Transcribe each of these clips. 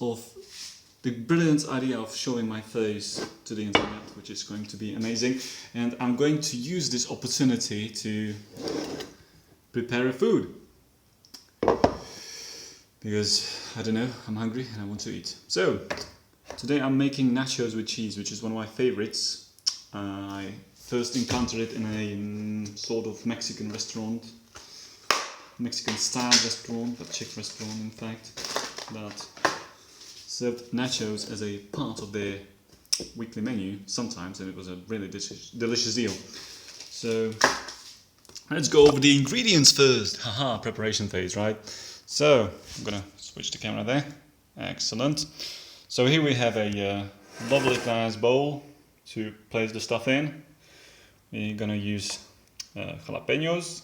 of the brilliant idea of showing my face to the internet, which is going to be amazing. And I'm going to use this opportunity to prepare a food. Because, I don't know, I'm hungry and I want to eat. So, today I'm making nachos with cheese, which is one of my favorites. I first encountered it in a sort of Mexican restaurant. Mexican style restaurant, a Czech restaurant in fact, that served nachos as a part of their weekly menu sometimes, and it was a really delicious deal. So let's go over the ingredients first. Haha, preparation phase, right? So I'm gonna switch the camera there. Excellent. So here we have a lovely glass bowl to place the stuff in. We're gonna use jalapenos,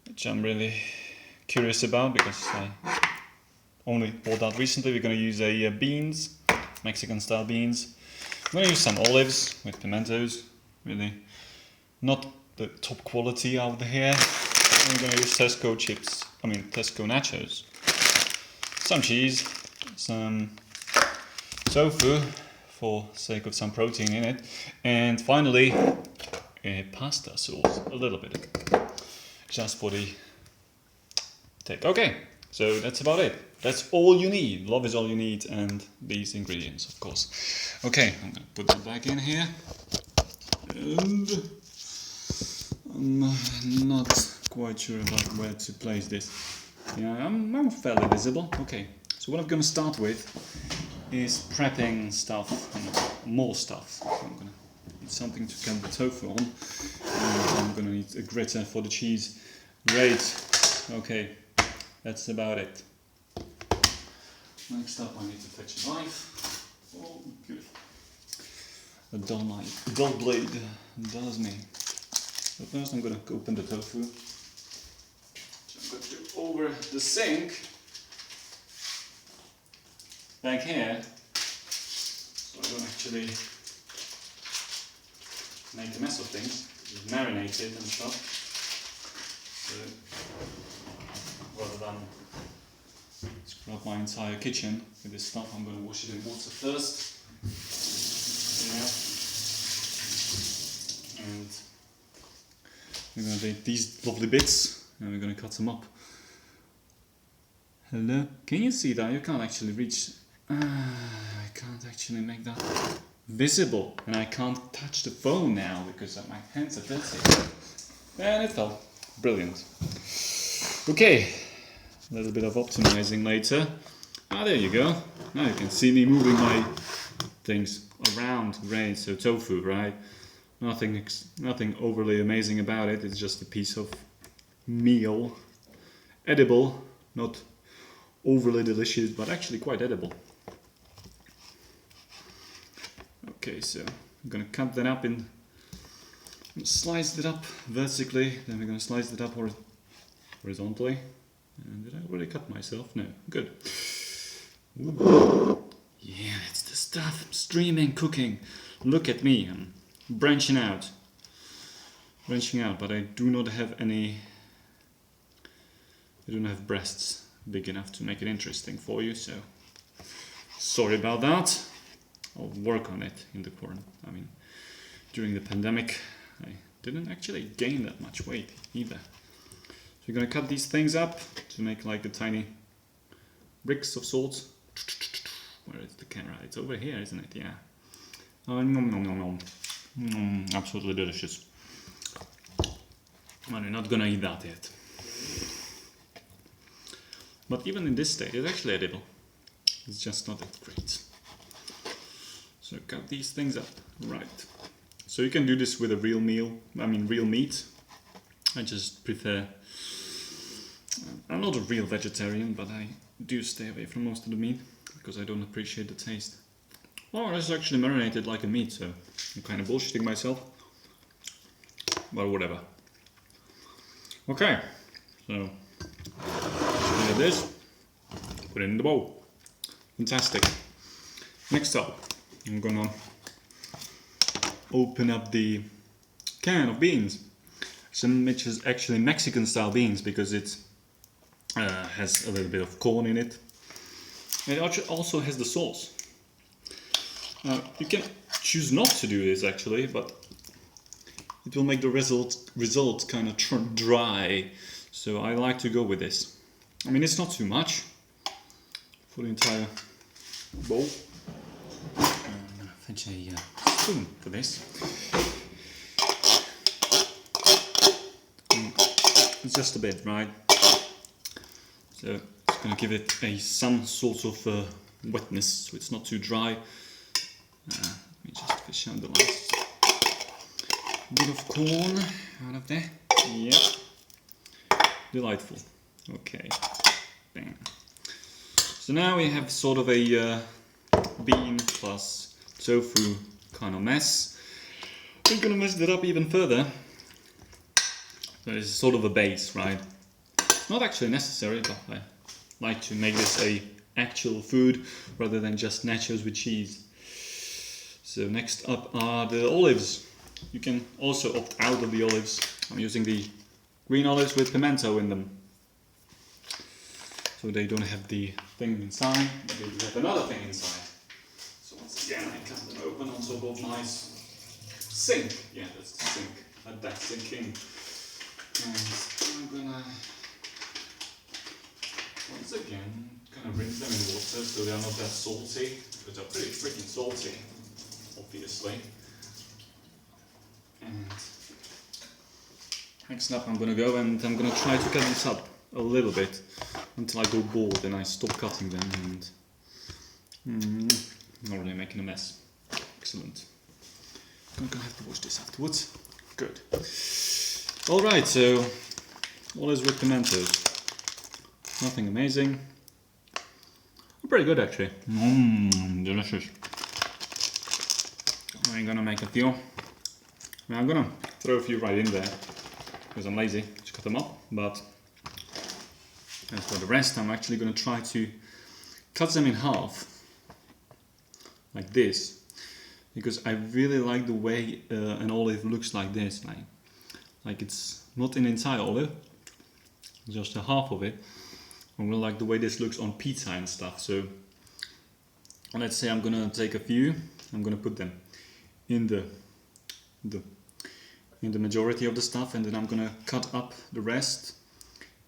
which I'm really curious about because I only bought that recently. We're going to use beans, Mexican style beans. I'm going to use some olives with pimentos, really not the top quality out here. I'm going to use Tesco nachos. Some cheese, some tofu for sake of some protein in it, and finally a pasta sauce, a little bit. Just for the take. Okay, so that's about it. That's all you need. Love is all you need, and these ingredients, of course. Okay, I'm gonna put that back in here. And I'm not quite sure about where to place this. Yeah, I'm fairly visible. Okay, so what I'm gonna start with is prepping stuff, more stuff. So I'm gonna need something to cut the tofu on, and I'm gonna need a grater for the cheese. Great. Okay, that's about it. Next up, I need to fetch a knife. Oh, good. A dull knife, a dull blade, does me. So first, I'm gonna open the tofu. So I'm going to do over the sink back here, so I don't actually make a mess of things. Just marinate it and stuff. So, rather than scrub my entire kitchen with this stuff, I'm going to wash it in water first. Yeah. And we're going to take these lovely bits and we're going to cut them up. Hello? Can you see that? You can't actually reach. I can't actually make that visible, and I can't touch the phone now because my hands are dirty. And it fell. Brilliant. Okay, a little bit of optimizing later. Ah, there you go. Now you can see me moving my things around. Great. So tofu, right? Nothing overly amazing about it. It's just a piece of meal, edible, not overly delicious, but actually quite edible. Okay, so I'm gonna cut that up in. Slice it up vertically, then we're going to slice it up horizontally. And did I already cut myself? No. Good. Ooh. Yeah, it's the stuff. I'm streaming, cooking. Look at me. I'm branching out. But I do not have any. I don't have breasts big enough to make it interesting for you, so sorry about that. I'll work on it in the during the pandemic. I didn't actually gain that much weight either. So we're going to cut these things up to make like the tiny bricks of sorts. Where is the camera? It's over here, isn't it? Yeah. Absolutely delicious. Well, you're not going to eat that yet. But even in this state, it's actually edible. It's just not that great. So cut these things up. Right. So you can do this with a real meat. I just prefer. I'm not a real vegetarian, but I do stay away from most of the meat because I don't appreciate the taste. Oh, it's actually marinated like a meat, so I'm kind of bullshitting myself. But whatever. Okay, so look at this. Put it in the bowl. Fantastic. Next up, I'm gonna open up the can of beans, which is actually Mexican style beans because it has a little bit of corn in it. It also has the sauce. You can choose not to do this actually, but it will make the result kind of dry. So I like to go with this. I mean, it's not too much for the entire bowl. I'm gonna fetch a spoon for this. It's just a bit, right? So it's gonna give it some sort of wetness, so it's not too dry. Let me just fish out the last bit of corn out of there. Yep. Delightful. Okay. Bang. So now we have sort of a bean plus tofu kind of mess. I'm gonna mess it up even further. So it's sort of a base, right? Not actually necessary, but I like to make this a actual food rather than just nachos with cheese. So next up are the olives. You can also opt out of the olives. I'm using the green olives with pimento in them. So they don't have the thing inside, but they have another thing inside. So once again, I cut them open on top of my sink. Yeah, that's the sink. Let that sink in. And I'm gonna, once again, kind of rinse them in water so they're not that salty, because they're pretty freaking salty, obviously. And next up I'm gonna go and I'm gonna try to cut this up a little bit until I go bored and I stop cutting them and not really making a mess. Excellent. I'm gonna have to wash this afterwards. Good. Alright, so olives with pimentos. Nothing amazing. Pretty good actually. Delicious. I'm gonna make a few. I'm gonna throw a few right in there because I'm lazy to cut them up, but as for the rest I'm actually gonna try to cut them in half like this, because I really like the way an olive looks like this, like it's not an entire olive, just a half of it. I really like the way this looks on pizza and stuff. So let's say I'm gonna take a few, I'm gonna put them in the majority of the stuff, and then I'm gonna cut up the rest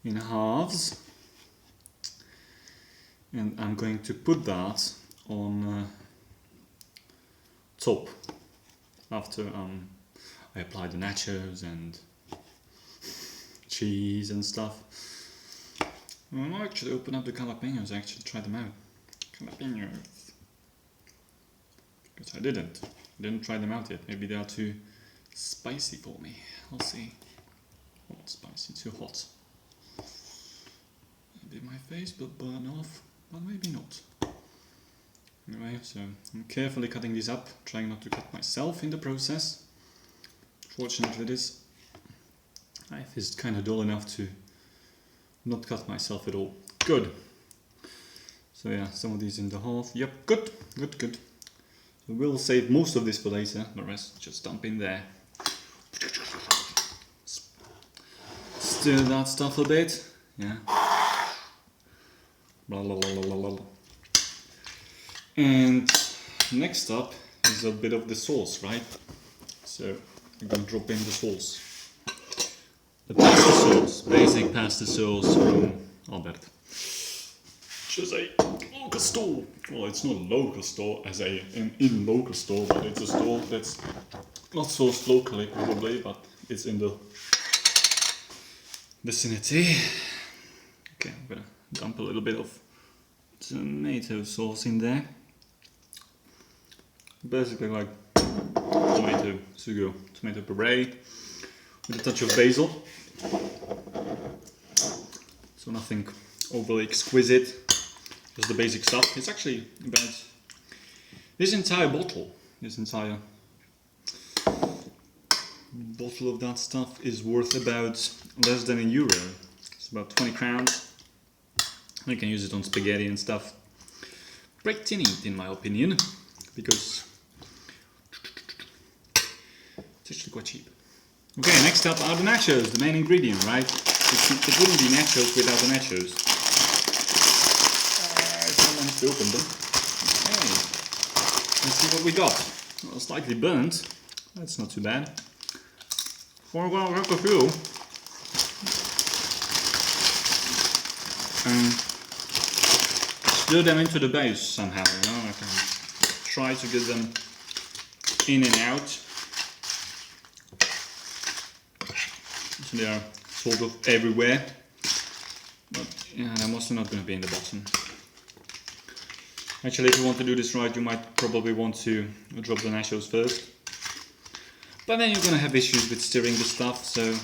in halves, and I'm going to put that on top after I apply the nachos and cheese and stuff. I might actually open up the jalapenos and actually try them out. Jalapenos. Because I didn't try them out yet. Maybe they are too spicy for me. I'll see. Not spicy, too hot. Maybe my face will burn off, but maybe not. Anyway, so I'm carefully cutting these up, trying not to cut myself in the process. Fortunately, this knife is kind of dull enough to not cut myself at all. Good. So yeah, some of these in the half. Yep, good. So we'll save most of this for later. The rest just dump in there. Stir that stuff a bit. Yeah. Blah, blah, blah, blah, blah, blah. And next up is a bit of the sauce, right? So I'm gonna drop in the sauce. The pasta sauce, basic pasta sauce from Albert. Which is a local store. Well, it's not a local store as an in-local store, but it's a store that's not sourced locally probably, but it's in the vicinity. Okay, I'm gonna dump a little bit of tomato sauce in there. Basically like tomato sugo, tomato puree with a touch of basil. So nothing overly exquisite, just the basic stuff. It's actually about this entire bottle of that stuff is worth about less than €1. It's about 20 crowns. You can use it on spaghetti and stuff. Pretty neat in my opinion, because it's actually quite cheap. Okay, next up are the nachos, the main ingredient, right? It wouldn't be nachos without the nachos. Someone have to open them. Okay, let's see what we got. Well, slightly burnt. That's not too bad. For one rock of fuel. Stir them into the base somehow, you know, I can try to get them in and out. So they are sort of everywhere, but yeah, they're mostly not going to be in the bottom. Actually, if you want to do this right, you might probably want to drop the nachos first. But then you're going to have issues with stirring the stuff, so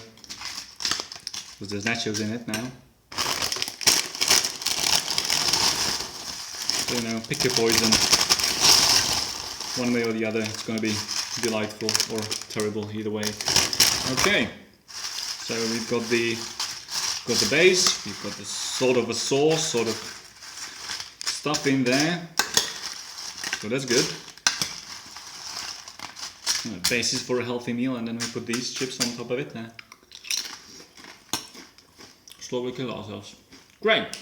because there's nachos in it now. So, you know, pick your poison. One way or the other, it's going to be delightful or terrible either way. Okay, so we've got the base, we've got this sort of a sauce, sort of stuff in there. So that's good. Basis for a healthy meal, and then we put these chips on top of it. Slowly kill ourselves. Great.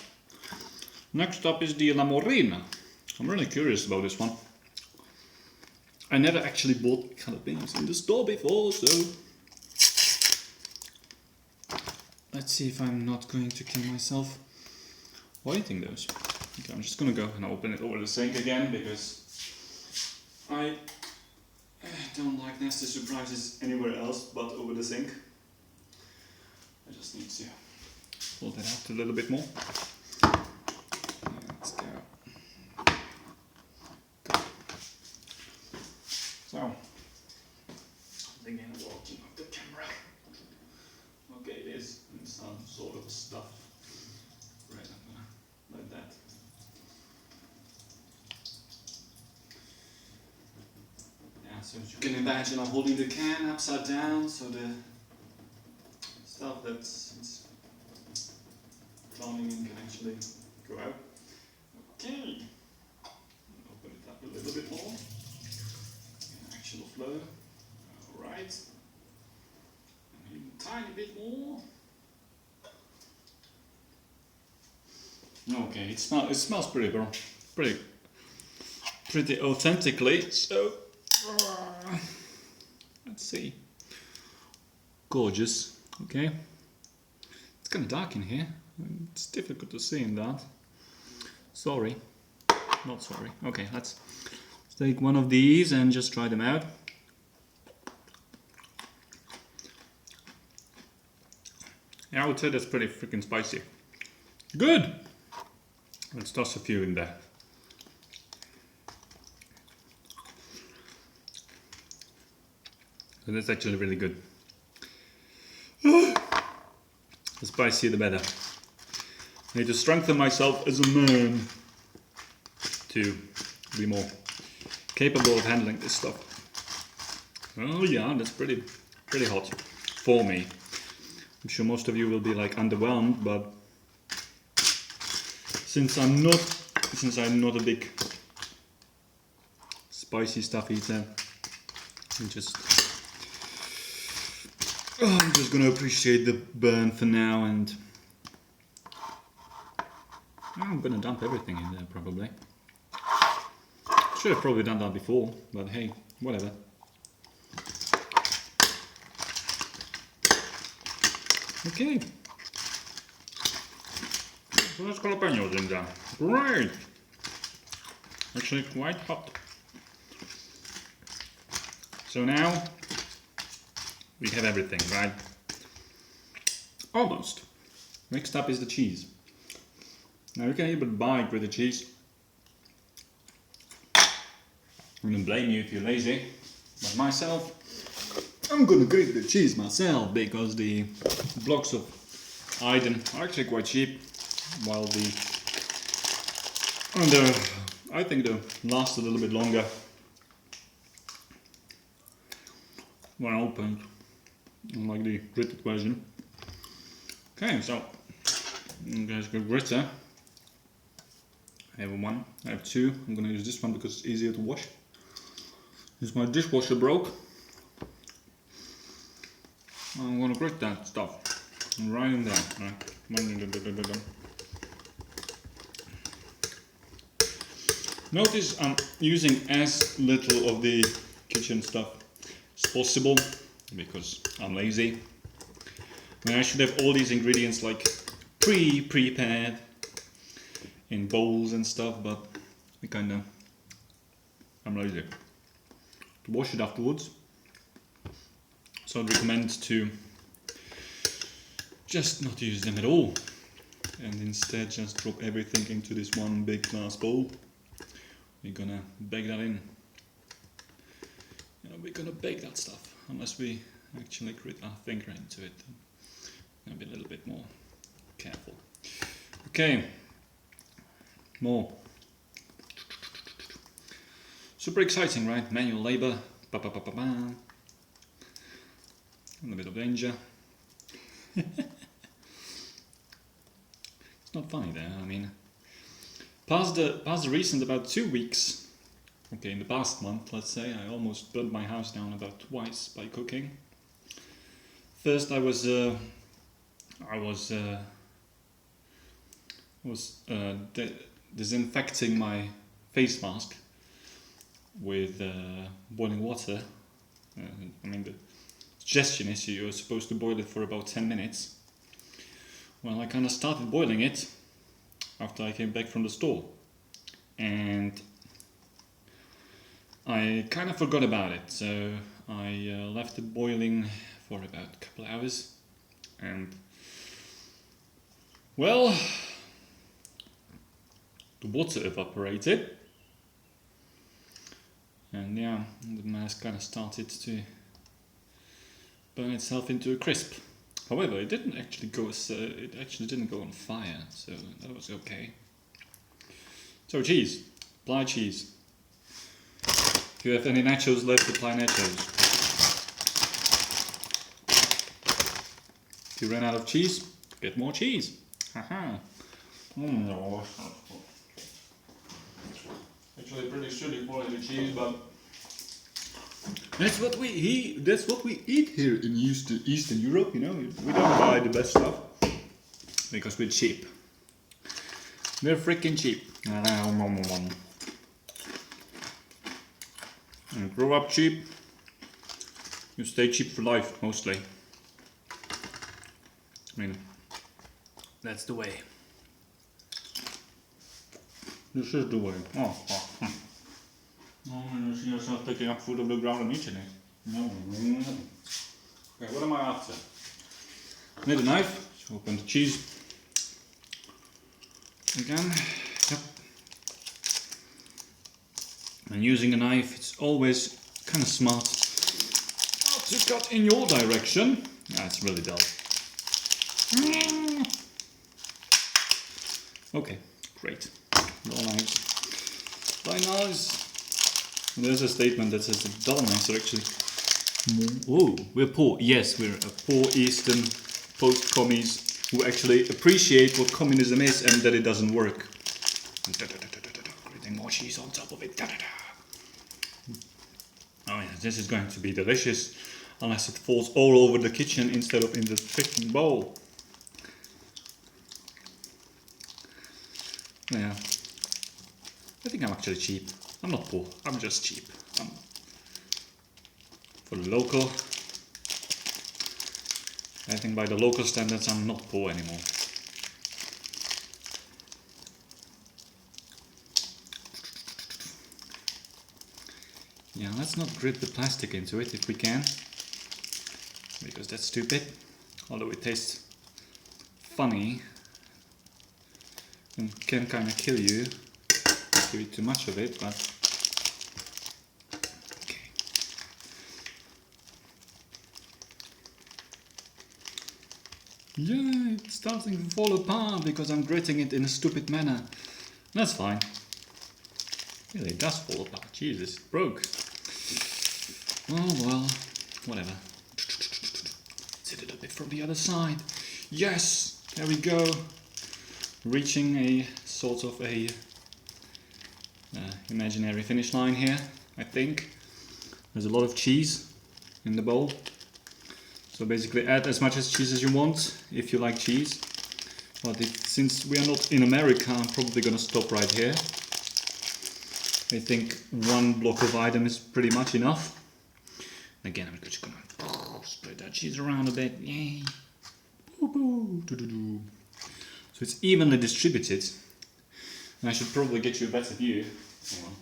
Next up is the La Morena. I'm really curious about this one. I never actually bought jalapenos in the store before, so let's see if I'm not going to kill myself while eating those. Okay, I'm just gonna go and open it over the sink again because I don't like nasty surprises anywhere else but over the sink. I just need to pull that out a little bit more. Let's go. So, again, walking up the camera. Okay, it is some sort of stuff. Right, I'm gonna like that. Yeah, so as you can imagine, I'm holding the can upside down, so the stuff that's drowning in can actually go out. Okay, open it up a little bit more. Actual flow. Alright. Even a tiny bit more. Okay, it smells pretty bro. Pretty authentically. So let's see. Gorgeous. Okay. It's kinda dark in here. It's difficult to see in that. Sorry. Not sorry. Okay, let's take one of these and just try them out. Yeah, I would say that's pretty freaking spicy. Good! Let's toss a few in there. So that's actually really good. The spicier the better. I need to strengthen myself as a man to be more capable of handling this stuff. Oh yeah, that's pretty hot for me. I'm sure most of you will be like underwhelmed, but since I'm not a big spicy stuff eater, I'm just gonna appreciate the burn for now, and I'm gonna dump everything in there probably. Should have probably done that before, but hey, whatever. Okay. So there's jalapenos in there. Great! Actually quite hot. So now we have everything, right? Almost. Next up is the cheese. Now you can even buy grilled cheese. I'm gonna blame you if you're lazy, but myself, I'm gonna grate the cheese myself because the blocks of iron are actually quite cheap, while I think they last a little bit longer when opened, unlike the gritted version. Okay, so there's a gritter. I have one, I have two. I'm gonna use this one because it's easier to wash. Since my dishwasher broke, I'm gonna grit that stuff right in there. Notice I'm using as little of the kitchen stuff as possible because I'm lazy. I mean, I should have all these ingredients like prepared in bowls and stuff, but I'm lazy to wash it afterwards. So I'd recommend to just not use them at all and instead just drop everything into this one big glass bowl. We're gonna bake that in. We're gonna bake that stuff unless we actually grit our finger into it. Gonna be a little bit more careful. Okay, more. Super exciting, right? Manual labor. Ba ba ba ba ba. A bit of danger. It's not funny there. I mean, past the recent about 2 weeks. Okay, in the past month, let's say, I almost burnt my house down about twice by cooking. First, I was disinfecting my face mask with boiling water. I mean, the suggestion is you're supposed to boil it for about 10 minutes. Well, I kind of started boiling it after I came back from the store, and I kind of forgot about it, so I left it boiling for about a couple of hours, and well, the water evaporated, and yeah, the mask kind of started to burn itself into a crisp. However, it didn't actually go. It actually didn't go on fire, so that was okay. So cheese, apply cheese. If you have any nachos left, apply nachos. If you ran out of cheese, get more cheese. Haha. Actually, pretty shitty quality cheese, but that's what we eat. That's what we eat here in Eastern Europe. You know, we don't buy the best stuff because we're cheap. We're freaking cheap. You grow up cheap, you stay cheap for life, mostly. I mean, that's the way. This is the way. Oh, you see yourself picking up food off the ground and eating it. No. Okay, what am I after? Need a knife, so open the cheese. Again, yep. And using a knife, it's always kind of smart not to cut in your direction. It's really dull. Okay, great. Dull knives. Dull knives. There's a statement that says that dull knives are actually more... Oh, we're poor. Yes, we're a poor Eastern post-commies who actually appreciate what communism is and that it doesn't work. Getting more cheese on top of it. Oh yeah, this is going to be delicious, unless it falls all over the kitchen instead of in the freaking bowl. Yeah, I think I'm actually cheap. I'm not poor, I'm just cheap. For the local, I think by the local standards I'm not poor anymore. Yeah, let's not grit the plastic into it if we can, because that's stupid. Although it tastes funny and can kind of kill you if you eat too much of it, but okay. Yeah, it's starting to fall apart because I'm gritting it in a stupid manner. That's fine. Really, it does fall apart. Jesus, it broke. Oh well, whatever. Let's hit it a bit from the other side. Yes, there we go. Reaching a sort of a imaginary finish line here, I think. There's a lot of cheese in the bowl. So basically add as much as cheese as you want, if you like cheese. But since we are not in America, I'm probably gonna stop right here. I think one block of item is pretty much enough. Again, I'm just gonna spread that cheese around a bit. Yay! So it's evenly distributed. And I should probably get you a better view. Hang on.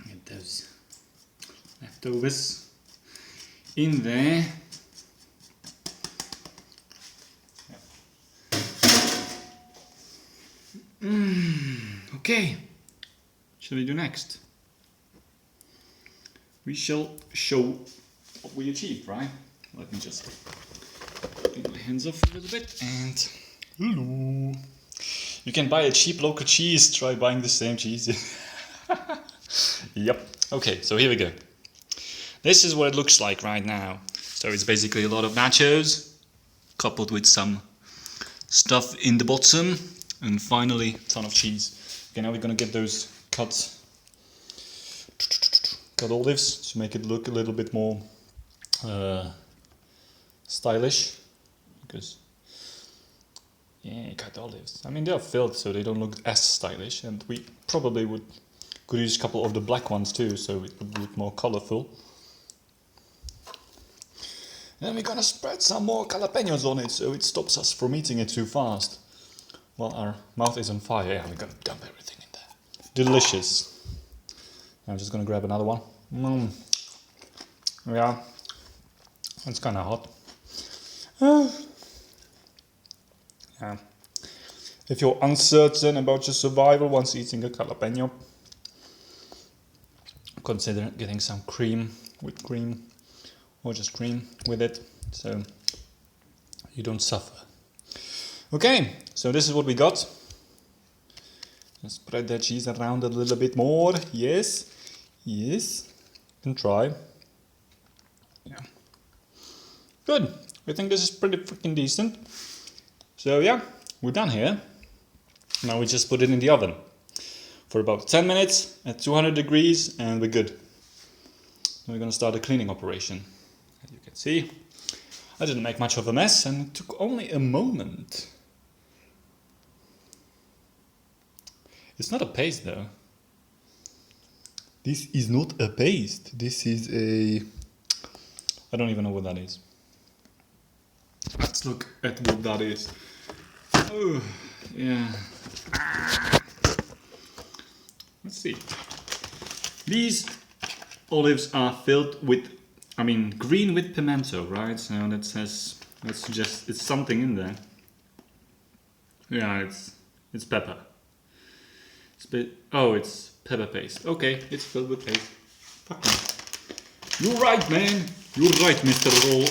Get those leftovers in there. Okay. Shall we do next? We shall show what we achieved, right? Let me just get my hands off a little bit and hello. You can buy a cheap local cheese, try buying the same cheese. Yep. Okay, so here we go. This is what it looks like right now. So it's basically a lot of nachos coupled with some stuff in the bottom and finally a ton of cheese. Okay, now we're gonna get those cut olives to make it look a little bit more stylish, because cut olives. I mean, they are filled, so they don't look as stylish, and we probably could use a couple of the black ones too, so it would look more colorful. And we're gonna spread some more jalapenos on it, so it stops us from eating it too fast. While our mouth is on fire, yeah, we're gonna dump everything in there. Delicious. I'm just gonna grab another one. Yeah, it's kind of hot. Yeah. If you're uncertain about your survival once eating a jalapeno, consider getting some whipped cream, or just cream with it, so you don't suffer. Okay, so this is what we got. Let's spread that cheese around a little bit more. Yes, yes, and try. Yeah, good. I think this is pretty freaking decent. So yeah, we're done here. Now we just put it in the oven for about 10 minutes at 200 degrees and we're good. We're gonna start a cleaning operation. As you can see, I didn't make much of a mess and it took only a moment. It's not a paste though. This is not a paste. This is a... I don't even know what that is. Let's look at what that is. Oh, yeah. Let's see. These olives are filled with, green with pimento, right? So that says, that suggests it's something in there. Yeah, it's pepper. It's pepper paste. Okay, it's filled with paste. Fuck me. You're right, man. You're right, Mr. Roll.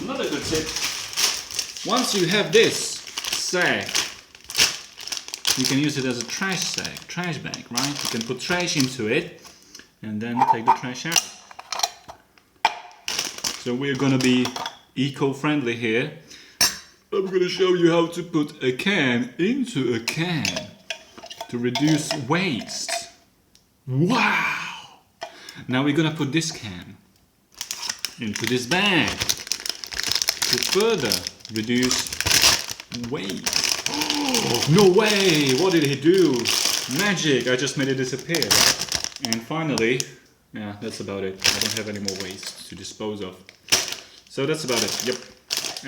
Another good tip. Once you have this sack, you can use it as a trash bag, right? You can put trash into it and then take the trash out. So we're gonna be eco-friendly here. I'm gonna show you how to put a can into a can to reduce waste. Wow! Now we're gonna put this can into this bag to further reduce waste. Oh, no way! What did he do? Magic! I just made it disappear. And finally, yeah, that's about it. I don't have any more waste to dispose of. So that's about it. Yep.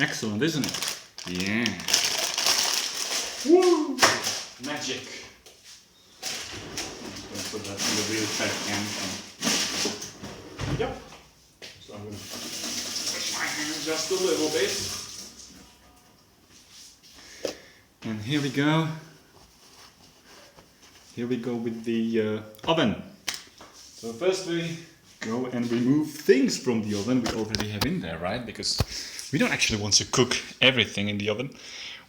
Excellent, isn't it? Yeah. Woo! Magic. I'm going to put that in the real trash can. Yep. So I'm going to wash my hands just a little bit. And here we go. Here we go with the oven. So first we go and remove things from the oven we already have in there, right? Because we don't actually want to cook everything in the oven.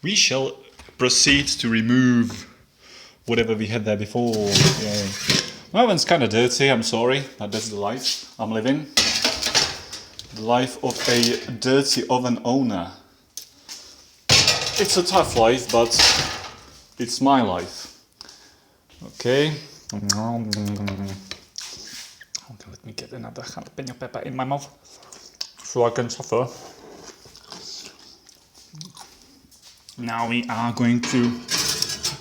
We shall proceed to remove whatever we had there before. Yay. My oven's kind of dirty, I'm sorry, but that's the life I'm living. The life of a dirty oven owner. It's a tough life, but it's my life. Okay. Let me get another jalapeno pepper in my mouth so I can suffer. Now we are going to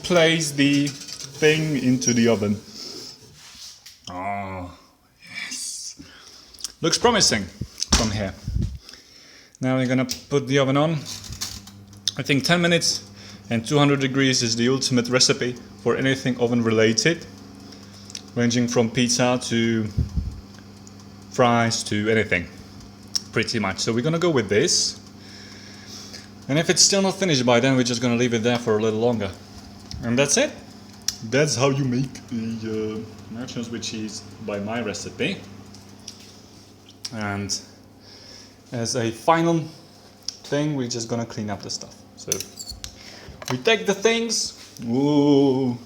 place the thing into the oven. Oh, yes. Looks promising from here. Now we're gonna put the oven on. I think 10 minutes and 200 degrees is the ultimate recipe for anything oven related, ranging from pizza to fries to anything, pretty much. So we're gonna go with this. And if it's still not finished by then, we're just gonna leave it there for a little longer. And that's it. That's how you make the nachos with cheese by my recipe. And as a final thing, we're just gonna clean up the stuff. So we take the things, ooh,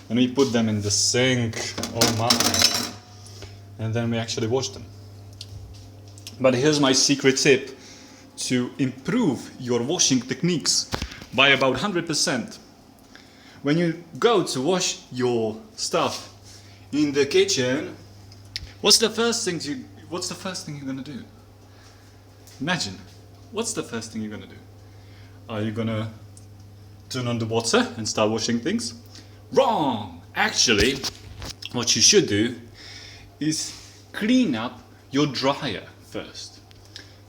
and we put them in the sink. Oh my! And then we actually wash them. But here's my secret tip to improve your washing techniques by about 100%. When you go to wash your stuff in the kitchen, what's the first thing you're gonna do? Imagine, what's the first thing you're gonna do? Are you gonna turn on the water and start washing things? Wrong! Actually, what you should do is clean up your dryer first.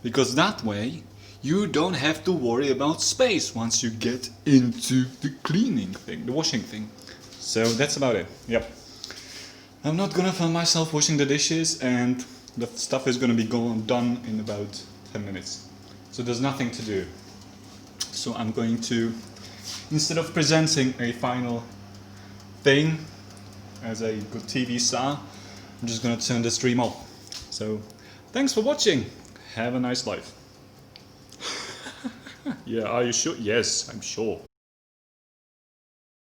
Because that way, you don't have to worry about space once you get into the cleaning thing, the washing thing. So that's about it. Yep. I'm not gonna film myself washing the dishes, and the stuff is gonna be done in about 10 minutes. So there's nothing to do. So I'm going to, instead of presenting a final thing as a good TV star, I'm just gonna turn the stream off. So thanks for watching. Have a nice life. Yeah, are you sure? Yes, I'm sure.